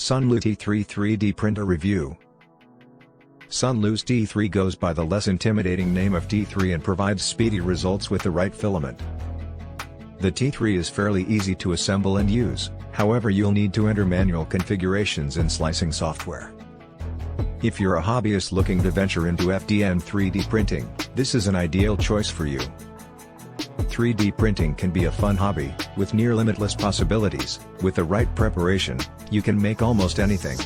Sunlu T3 3D Printer Review. Sunlu's T3 goes by the less intimidating name of T3 and provides speedy results with the right filament. The T3 is fairly easy to assemble and use, however you'll need to enter manual configurations in slicing software. If you're a hobbyist looking to venture into FDM 3D printing, this is an ideal choice for you. 3D printing can be a fun hobby, with near limitless possibilities. With the right preparation, you can make almost anything.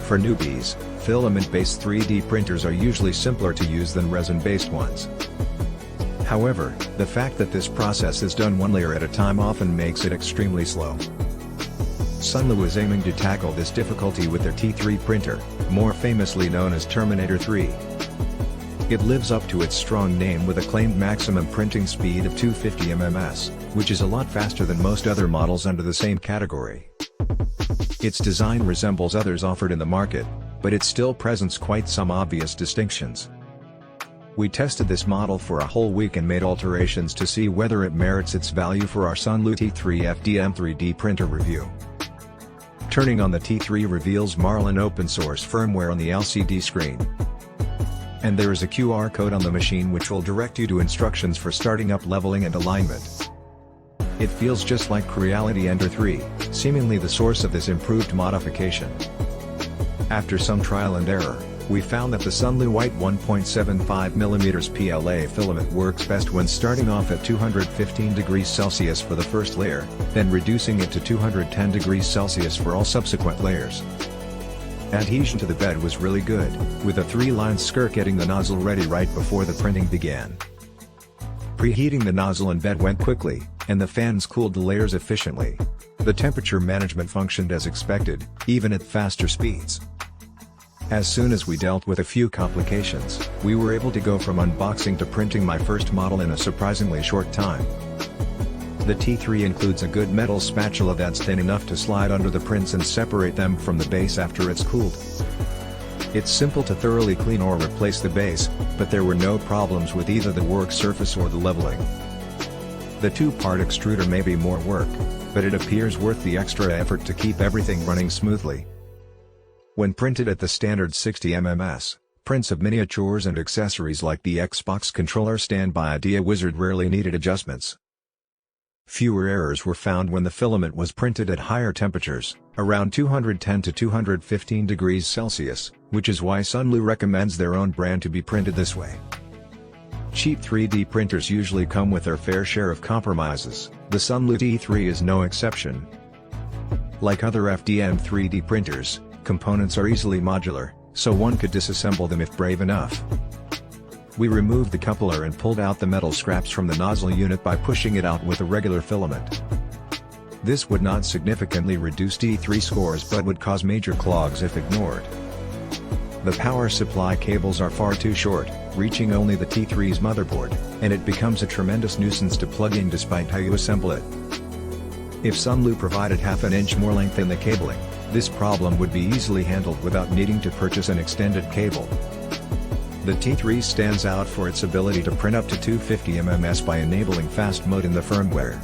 For newbies, filament-based 3D printers are usually simpler to use than resin-based ones. However, the fact that this process is done one layer at a time often makes it extremely slow. Sunlu is aiming to tackle this difficulty with their T3 printer, more famously known as Terminator 3. It lives up to its strong name with a claimed maximum printing speed of 250 ms, which is a lot faster than most other models under the same category. Its design resembles others offered in the market, but it still presents quite some obvious distinctions. We tested this model for a whole week and made alterations to see whether it merits its value for our Sunlu T3 FDM 3D printer review. Turning on the T3 reveals Marlin open source firmware on the LCD screen. And there is a QR code on the machine which will direct you to instructions for starting up leveling and alignment. It feels just like Creality Ender 3, seemingly the source of this improved modification. After some trial and error, we found that the Sunlu White 1.75mm PLA filament works best when starting off at 215 degrees Celsius for the first layer, then reducing it to 210 degrees Celsius for all subsequent layers. Adhesion to the bed was really good, with a 3-line skirt getting the nozzle ready right before the printing began. Preheating the nozzle and bed went quickly, and the fans cooled the layers efficiently. The temperature management functioned as expected, even at faster speeds. As soon as we dealt with a few complications, we were able to go from unboxing to printing my first model in a surprisingly short time. The T3 includes a good metal spatula that's thin enough to slide under the prints and separate them from the base after it's cooled. It's simple to thoroughly clean or replace the base, but there were no problems with either the work surface or the leveling. The 2-part extruder may be more work, but it appears worth the extra effort to keep everything running smoothly. When printed at the standard 60 mm, prints of miniatures and accessories like the Xbox controller stand by Idea Wizard rarely needed adjustments. Fewer errors were found when the filament was printed at higher temperatures, around 210 to 215 degrees Celsius, which is why Sunlu recommends their own brand to be printed this way. Cheap 3D printers usually come with their fair share of compromises, the Sunlu T3 is no exception. Like other FDM 3D printers, components are easily modular, so one could disassemble them if brave enough. We removed the coupler and pulled out the metal scraps from the nozzle unit by pushing it out with a regular filament. This would not significantly reduce T3 scores but would cause major clogs if ignored. The power supply cables are far too short, reaching only the T3's motherboard, and it becomes a tremendous nuisance to plug in despite how you assemble it. If Sunlu provided half an inch more length in the cabling, this problem would be easily handled without needing to purchase an extended cable. The T3 stands out for its ability to print up to 250 ms by enabling fast mode in the firmware.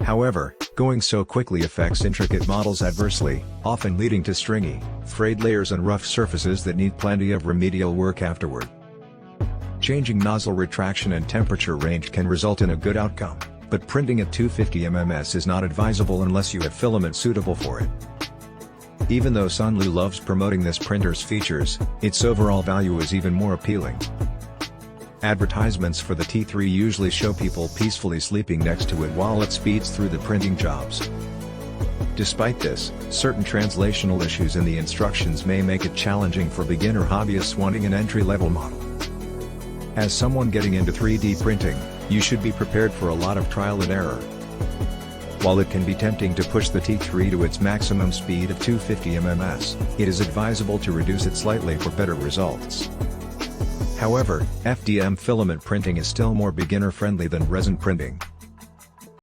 However, going so quickly affects intricate models adversely, often leading to stringy, frayed layers and rough surfaces that need plenty of remedial work afterward. Changing nozzle retraction and temperature range can result in a good outcome, but printing at 250 ms is not advisable unless you have filament suitable for it. Even though Sunlu loves promoting this printer's features, its overall value is even more appealing. Advertisements for the T3 usually show people peacefully sleeping next to it while it speeds through the printing jobs. Despite this, certain translational issues in the instructions may make it challenging for beginner hobbyists wanting an entry-level model. As someone getting into 3D printing, you should be prepared for a lot of trial and error. While it can be tempting to push the T3 to its maximum speed of 250 ms, it is advisable to reduce it slightly for better results. However, FDM filament printing is still more beginner-friendly than resin printing.